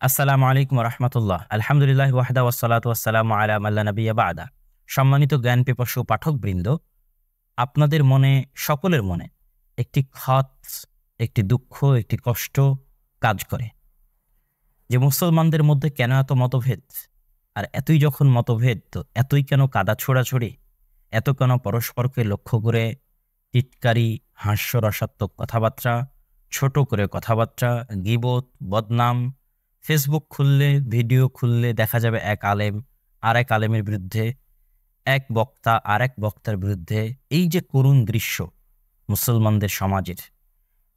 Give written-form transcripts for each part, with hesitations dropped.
আসসালামু আলাইকুম রহমতুল্লাহ। আলহামদুলিল্লাহ ওয়াহদা ওয়াসসালাতু ওয়াসসালামু আলা মান লা নাবিয়্যা বা'দা। সম্মানিত জ্ঞান পিপাসু পাঠকবৃন্দ, আপনাদের মনে, সকলের মনে একটি খাত, একটি দুঃখ, একটি কষ্ট কাজ করে যে মুসলমানদের মধ্যে কেন এত মতভেদ, আর এতই যখন মতভেদ তো এতই কেন কাদা ছোড়াছড়ি, এত কেন পরস্পরকে লক্ষ্য করে টিটকারি, হাস্যরসাত্মক কথাবার্তা, ছোট করে কথাবার্তা, গীবত, বদনাম। ফেসবুক খুললে, ভিডিও খুললে দেখা যাবে এক আলেম আর এক আলেমের বিরুদ্ধে, এক বক্তা আর এক বক্তার বিরুদ্ধে। এই যে করুণ দৃশ্য মুসলমানদের সমাজের,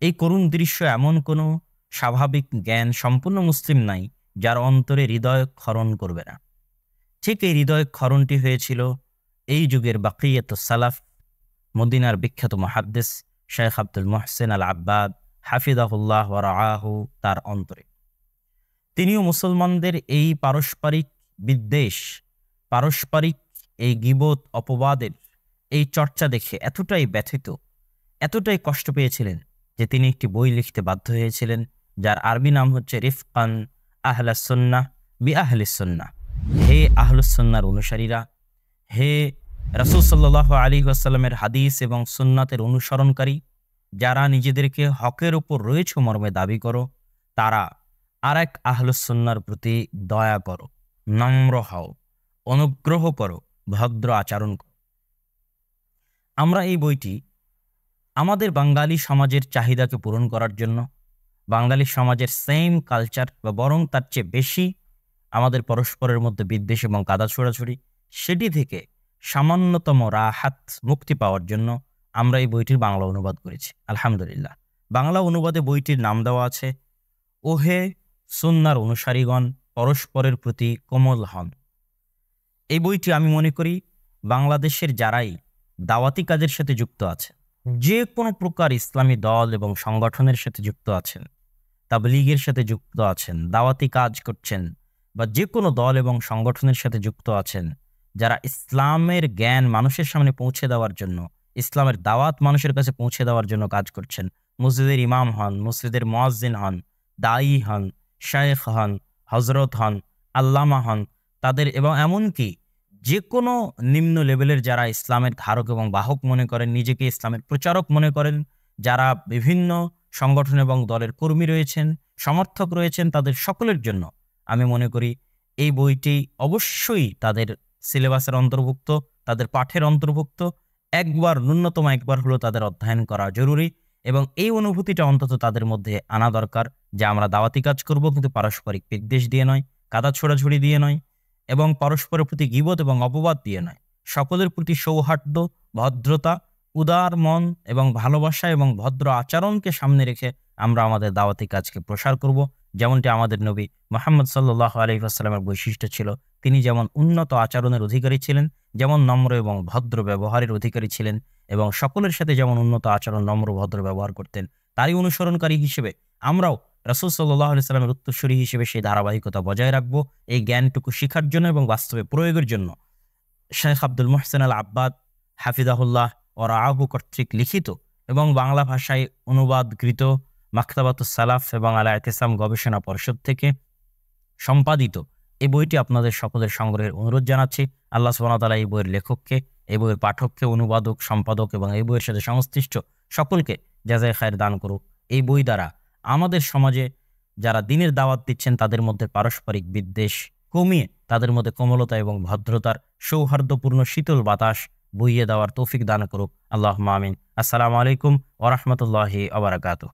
এই করুণ দৃশ্য এমন কোনো স্বাভাবিক জ্ঞান সম্পূর্ণ মুসলিম নাই যার অন্তরে হৃদয় ক্ষরণ করবে না। ঠিক এই হৃদয় ক্ষরণটি হয়েছিল এই যুগের বাকিয়াতুস সালাফ, মদিনার বিখ্যাত মুহাদ্দিস শেখ আব্দুল মুহসিন আল আব্বাদ হাফিজাহুল্লাহ ওয়া রাআহু তার অন্তরে। তিনিও মুসলমানদের এই পারস্পরিক বিদ্বেষ, পারস্পরিক এই গীবত অপবাদের এই চর্চা দেখে এতটাই ব্যথিত, এতটাই কষ্ট পেয়েছিলেন যে তিনি একটি বই লিখতে বাধ্য হয়েছিলেন, যার আরবি নাম হচ্ছে রিফকান আহলাস সুন্নাহ বি আহলিস সুন্নাহ। হে আহলুস সুন্নাহর অনুসারীরা, হে রাসূল সাল্লাল্লাহু আলাইহি ওয়াসাল্লামের হাদিস এবং সুন্নাতের অনুসরণকারী, যারা নিজেদেরকে হকের উপর রয়েছে মর্মে দাবি করো, তারা আর এক আহলুস সুন্নাহর প্রতি দয়া করো, নম্র হও, অনুগ্রহ করো, ভদ্র আচরণ করো। আমরা এই বইটি আমাদের বাঙালি সমাজের চাহিদাকে পূরণ করার জন্য, বাঙালি সমাজের সেম কালচার বা বরং তার চেয়ে বেশি আমাদের পরস্পরের মধ্যে বিদ্বেষ এবং কাদা ছোড়াছড়ি, সেটি থেকে সামান্যতম রাহাত, মুক্তি পাওয়ার জন্য আমরা এই বইটির বাংলা অনুবাদ করেছি। আলহামদুলিল্লাহ, বাংলা অনুবাদে বইটির নাম দেওয়া আছে ওহে সুন্নাহর অনুসারীগণ, পরস্পরের প্রতি কোমল হন। এই বইটি আমি মনে করি বাংলাদেশের যারাই দাওয়াতি কাজের সাথে যুক্ত আছে, যে কোনো প্রকার ইসলামী দল এবং সংগঠনের সাথে যুক্ত আছেন, তাবলীগের সাথে যুক্ত আছেন, দাওয়াতি কাজ করছেন, বা যে কোনো দল এবং সংগঠনের সাথে যুক্ত আছেন, যারা ইসলামের জ্ঞান মানুষের সামনে পৌঁছে দেওয়ার জন্য, ইসলামের দাওয়াত মানুষের কাছে পৌঁছে দেওয়ার জন্য কাজ করছেন, মসজিদের ইমাম হন, মসজিদের মুয়াজ্জিন হন, দায়ী হন, শায়েখ হন, হজরত হন, আল্লামা হন, তাদের এবং এমনকি যে কোনো নিম্ন লেভেলের যারা ইসলামের ধারক এবং বাহক মনে করেন, নিজেকে ইসলামের প্রচারক মনে করেন, যারা বিভিন্ন সংগঠন এবং দলের কর্মী রয়েছেন, সমর্থক রয়েছেন, তাদের সকলের জন্য আমি মনে করি এই বইটি অবশ্যই তাদের সিলেবাসের অন্তর্ভুক্ত, তাদের পাঠের অন্তর্ভুক্ত, একবার, ন্যূনতম একবার হলো তাদের অধ্যয়ন করা জরুরি। এবং এই অনুভূতিটা অন্তত তাদের মধ্যে আনা দরকার যে আমরা দাওয়াতি কাজ করব, কিন্তু পারস্পরিক বিদ্বেষ দিয়ে নয়, কাদা ছোড়াছড়ি দিয়ে নয়, এবং পরস্পরের প্রতি গীবত এবং অপবাদ দিয়ে নয়। সকলের প্রতি সৌহার্দ্য, ভদ্রতা, উদার মন এবং ভালোবাসা এবং ভদ্র আচরণকে সামনে রেখে আমরা আমাদের দাওয়াতি কাজকে প্রসার করব। যেমনটি আমাদের নবী মুহাম্মদ সাল্লাল্লাহু আলাইহি ওয়াসাল্লামের বৈশিষ্ট্য ছিল, তিনি যেমন উন্নত আচরণের অধিকারী ছিলেন, যেমন নম্র এবং ভদ্র ব্যবহারের অধিকারী ছিলেন, এবং সকলের সাথে যেমন উন্নত আচরণ, নম্র ভদ্র ব্যবহার করতেন, তারই অনুসরণকারী হিসেবে আমরাও রাসূল সাল্লাল্লাহু আলাইহি ওয়াসাল্লামের উত্তরসূরি হিসেবে সেই ধারাবাহিকতা বজায় রাখবো। এই জ্ঞানটুকু শিখার জন্য এবং বাস্তবে প্রয়োগের জন্য শেখ আব্দুল মুহসিন আল আব্বাদ হাফিজাহুল্লাহ ও রাআহু কর্তৃক লিখিত এবং বাংলা ভাষায় অনুবাদকৃত মাকতাবাতুস সালাফ এবং আল ইতিসাম গবেষণা পরিষদ থেকে সম্পাদিত এই বইটি আপনাদের সকলের সংগ্রহের অনুরোধ জানাচ্ছি। আল্লাহ সুবহানাহু ওয়া তাআলা এই বইয়ের লেখককে, এই বইয়ের পাঠককে, অনুবাদক, সম্পাদক এবং এই বইয়ের সাথে সংশ্লিষ্ট সকলকে জাযায়ে খায়ের দান করুক। এই বই দ্বারা আমাদের সমাজে যারা দ্বীনের দাওয়াত দিচ্ছেন তাদের মধ্যে পারস্পরিক বিদ্বেষ কমিয়ে তাদের মধ্যে কোমলতা এবং ভদ্রতার সৌহার্দ্যপূর্ণ শীতল বাতাস বইয়ে দেওয়ার তৌফিক দান করুক। আল্লাহুম্মা আমিন। আসসালামু আলাইকুম ওয়া রাহমাতুল্লাহি ওয়া বারাকাতুহু।